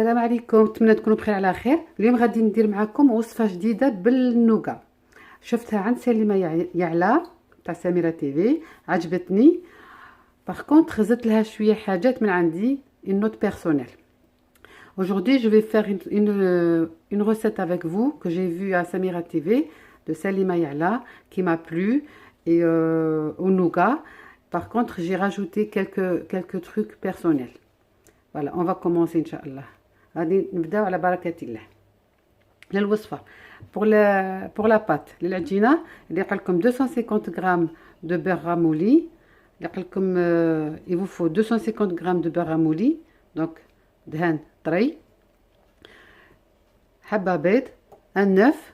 السلام عليكم، نتمنى تكونوا بخير على خير. اليوم غادي ندير معكم وصفه جديده بالنوغا. شفتها عند سليمه يعلى تاع سميره تيفي، عجبتني. باغ كونطخ زدت لها شويه حاجات من عندي une note personnelle. Aujourd'hui, je vais faire une recette avec vous que j'ai vue à Samira TV de Salima Yala qui m'a plu et au nougat. Par contre, j'ai rajouté quelques trucs personnels. Voilà, on va commencer Inch'Allah. غادي نبداو على بركة الله. للوصفة pour la pâte للعجينة اللي لكم 250 g de beurre ramolli. لكم il vous faut 250 g de beurre ramolli. Donc دهن طري، حبة بيض، un œuf,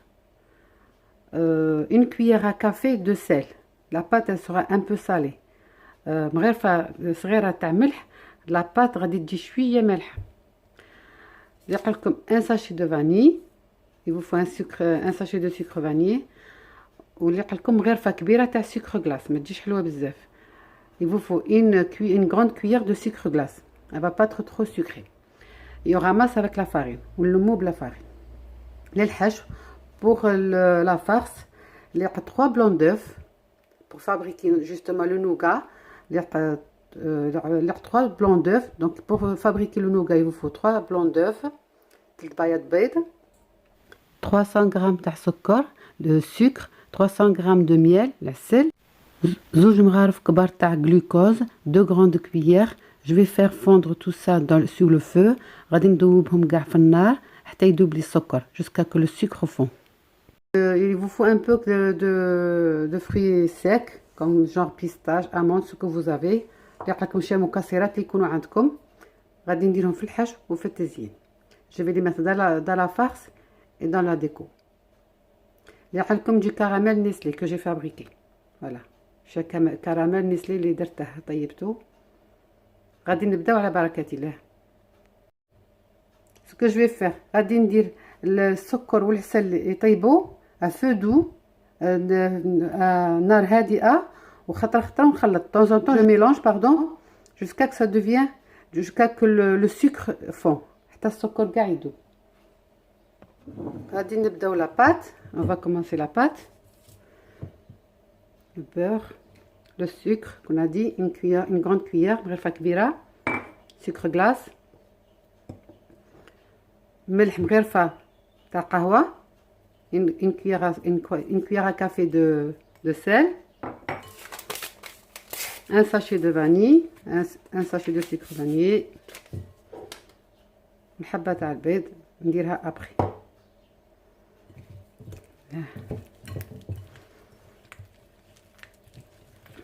une cuillère à café de sel. La pâte elle sera un peu salée. مغرفة صغيرة تاع ملح. La pâte غادي تجي شوية مالحة. لكم un sachet de vanille. Il vous faut un sachet de sucre vanillé. ولكم غرفة كبيرة تاع sucre glace، ما تجيش حلوة بزاف. Il vous faut une grande cuillère de sucre glace. Elle va pas être trop sucrée. Et on ramasse avec la farine ou le mou de la farine. للحشو pour la farce, il y a 3 blancs d'œufs pour fabriquer justement le nougat. Il y a 3 blancs d'œufs. Donc pour fabriquer le nougat, il vous faut 3 blancs d'œufs, 300 g de sucre, 300 g de miel, la sel, زوج مغارف كبار تاع glucose, 2 grandes cuillères. Je vais faire fondre tout ça sur le feu. غادي ندوبهم كاع في النار حتى يذوب لي السكر jusqu'à que le sucre fond. Il vous faut un peu de fruits secs comme genre pistache, amandes, ce que vous avez. لكم شي مكسرات اللي يكونوا عندكم غادي نديرهم في الحشو وفي التزيين. Je vais les mettre dans la farce et dans la déco. لكم du caramel Nestlé que j'ai fabriqué. Voilà. شي caramel Nestlé اللي درته طيبته. غادي نبداو على بركة الله. Ce que je vais faire, غادي ندير السكر والعسل يطيبوا à feu doux, نار هادئة، وخطرة ونخلط. De temps en temps je mélange jusqu'à que le sucre fond حتى السكر كاع يذوب. غادي نبداو la pâte. On va commencer la pâte. Le beurre, le sucre qu'on a dit, une grande cuillère مغرفة كبيرة sucre glace، ملح مغرفة تاع قهوة، une cuillère à café de sel، un sachet de vanille، un sachet de sucre vanillé، الحبة تاع البيض نديرها après.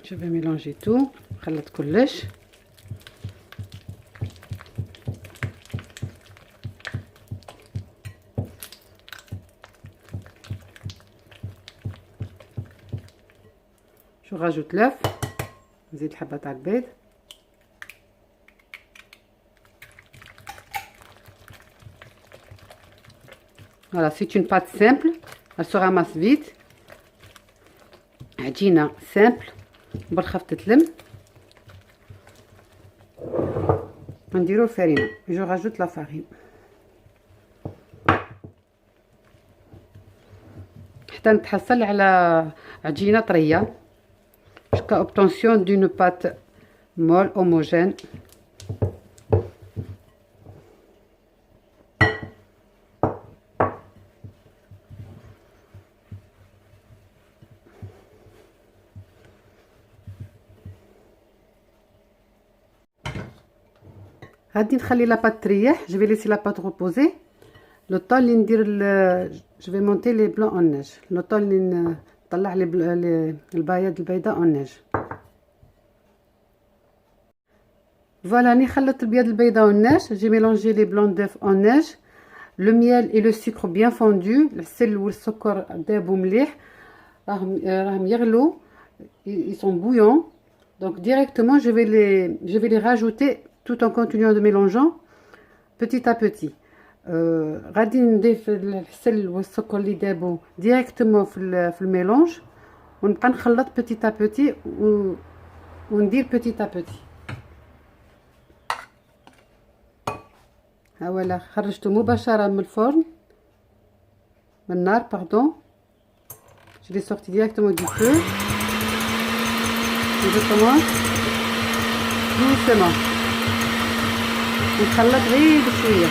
Je vais mélanger tout. نخلط كلش. Je rajoute l'œuf. نزيد الحبة تاع البيض. Voilà, c'est une pâte simple. Elle se ramasse vite. عجينة simple. بالخف تتلم. نديرو الفرينة. Je rajoute la farine. حتى نتحصل على عجينة طرية. Jusqu'à obtention d'une pâte molle homogène. غادي نخلي لا بات تريح. Je vais laisser la pâte reposer. Le temps اللي ندير je vais monter les blancs en neige. Le temps اللي نطلع البياض البيضاء en neige. Voilà, ني خلطت البياض البيضاء en neige. J'ai mélangé les blancs d'œufs en neige. Le miel et le sucre bien fondu. العسل والسكر دابوا مليح. راهم يغلوا. Ils sont bouillants. Donc directement je vais les rajouter tout en continuant de mélanger petit à petit. غادي نضيف العسل والسكر اللي دابوا ديريكتومون في الميلونج، ونبقى نخلط petit à petit وندير petit à petit. ها ولا خرجته مباشرة من الفرن من النار باردون. Je l'ai sorti directement du feu. Et je commence doucement. نخلط غير بشوية.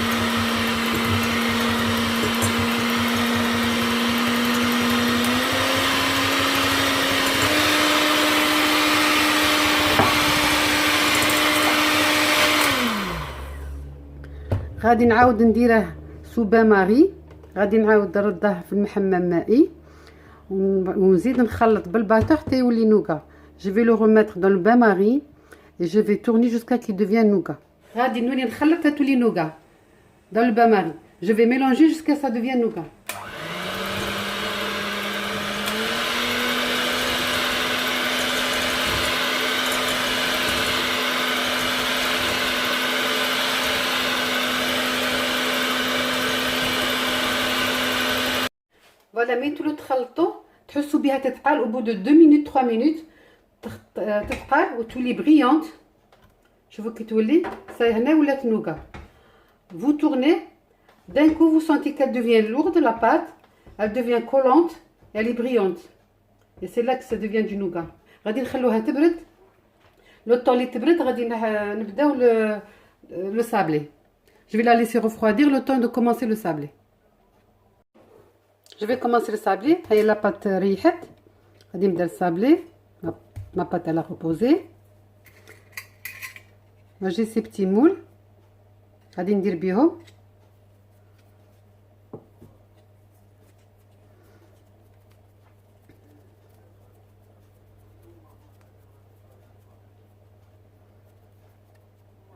غادي نعاود نديره سوبا ماري، غادي نعاود نرده في المحمم مائي ونزيد نخلط بالباتور حتى يولي نوغا. Je vais le remettre dans le bain-marie et je vais tourner jusqu'à qu'il devienne nougat. غادي نولي نخلط حتى تولي نوغا dans le bain-marie. Je vais mélanger jusqu'à ça devienne nougat. Voilà, مين تولو تخلطوا تحسوا بها تتقال au bout de 2 minutes 3 minutes تتقال وتولي brillante. شوفوا كي تولي صاي هنا ولات نوغا. Vous tournez, d'un coup vous sentez qu'elle devient lourde la pâte, elle devient collante, elle est brillante. Et c'est là que ça devient du nougat. غادي نخلوها تبرد. لو طون اللي تبرد غادي نبداو le sablé. Je vais la laisser refroidir le temps de commencer le sablé. Je vais commencer le sablé. هاي la pâte ريحت. غادي نبدا السابلي. Ma pâte elle a reposé. Moi j'ai ces petits moules. غادي ندير بيهم.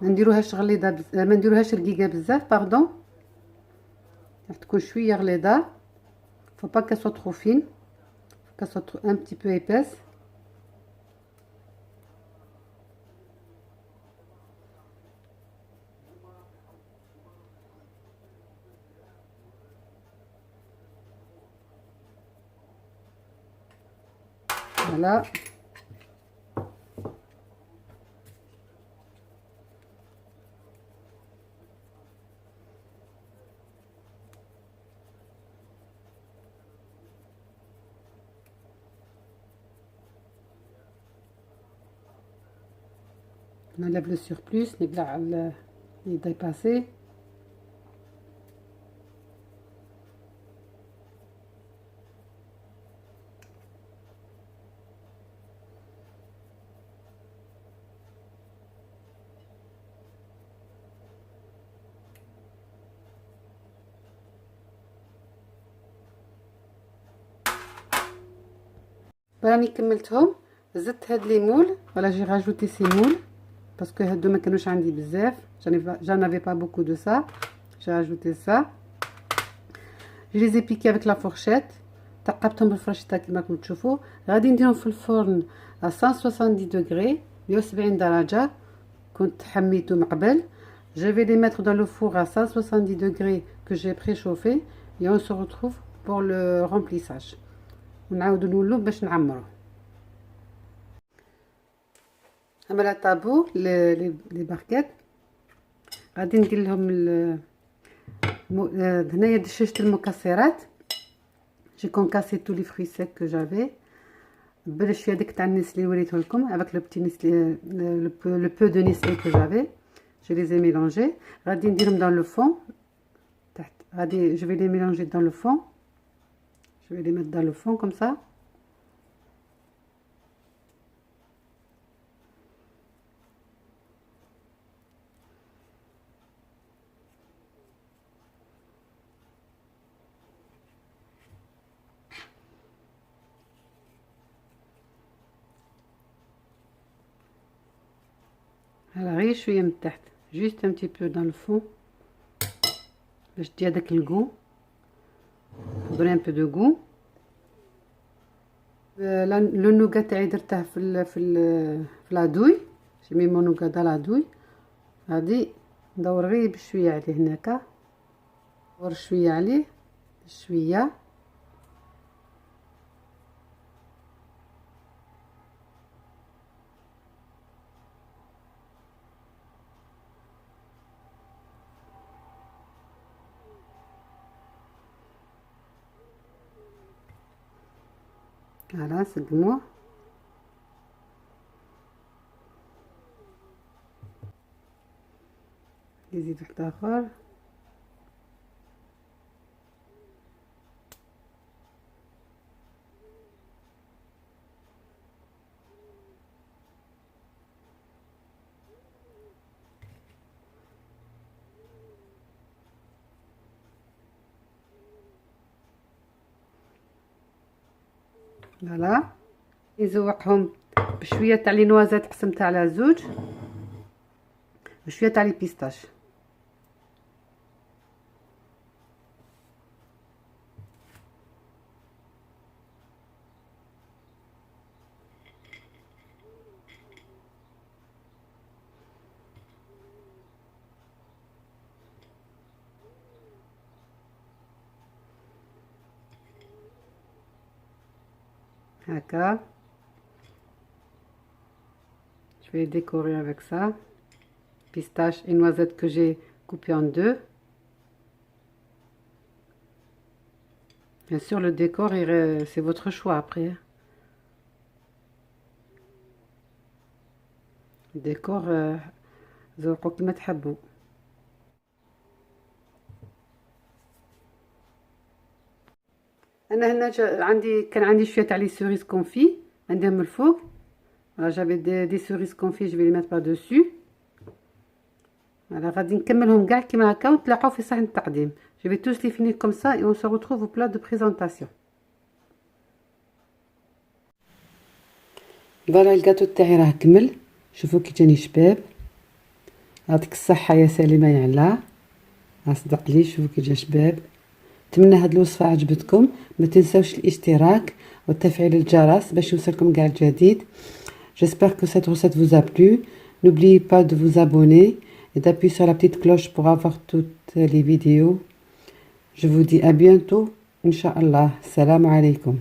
ما نديروهاش غليظه ما نديروهاش رقيقه بزاف باردون. راح تكون شويه غليظه. Faut pas qu'elle soit trop fine. Faut qu'elle soit un petit peu épaisse. Voilà. On enlève le surplus, les dépassés. راني كملتهم زدت هاد لي مول. فوالا جي راجوتي سي مول باسكو هادو ما كانوش عندي بزاف. j'en avais pas beaucoup de ça. j'ai rajouté ça. je les ai piqués avec la fourchette. ثقبتهم بالفرشته كما راكم تشوفوا. غادي نديرهم في الفرن à 170 degrés 170 درجه. كنت حميته من قبل. je vais les mettre dans le four à 170 degrés que j'ai préchauffé et on se retrouve pour le remplissage. ونعاودو نولو باش نعمرو. اما لا طابو لي باركيت غادي ندير لهم هنايا دششت المكسرات. جي كونكاسي تو لي فروي سيك كو جافي بالشويه ديك تاع النسلي اللي وريته لكم افيك لو بتي نسلي لو بو دو نسلي كو جافي. جو لي زي ميلونجي. غادي نديرهم دون لو فون تحت. غادي جو في لي ميلونجي دون لو فون. Je vais les mettre dans le fond comme ça. على غير شويه من التحت. juste un petit peu dans le fond باش تدي هذاك الجو. donner un peu de goût. le nougat تاعي درته في لا دوي. j'ai mis mon nougat dans la douille. غادي ندور غير بشويه عليه هناك. ندور شويه عليه شويه. فوالا سقموه. نزيد واحد اخر. فوالا نزوقهم بشويه تاع لي نوازات قسمتها على زوج، وشويه تاع لي بيستاش. هكا je vais décorer avec ça, pistache et noisettes que j'ai coupé en deux. Bien sûr le décor c'est votre choix après. الديكور ذوقوا كيما تحبوا. انا هنا كان عندي شويه تاع لي سوريز كونفي نديرهم من الفوق. فوالا جافي دي سوريز كونفي جو في لي ميتر با دوسو. فوالا غادي نكملهم كاع كيما هكا ونتلاقاو في صحن التقديم. جو في توس لي فينير كوم سا اي اون سو روتروف او بلا دو بريزونطاسيون. فوالا الكاتو تاعي راه كمل، شوفوا كي جاني شباب. يعطيك الصحه يا سليمه يا علا، اصدق لي شوفوا كي جا شباب. نتمنى هاد الوصفه عجبتكم، ما تنساوش الاشتراك وتفعيل الجرس باش يوصلكم كاع الجديد. J'espère que cette recette vous a plu. N'oubliez pas de vous abonner et d'appuyer sur la petite cloche pour avoir toutes les vidéos. Je vous dis à bientôt, Inch'Allah. Salam alaikum.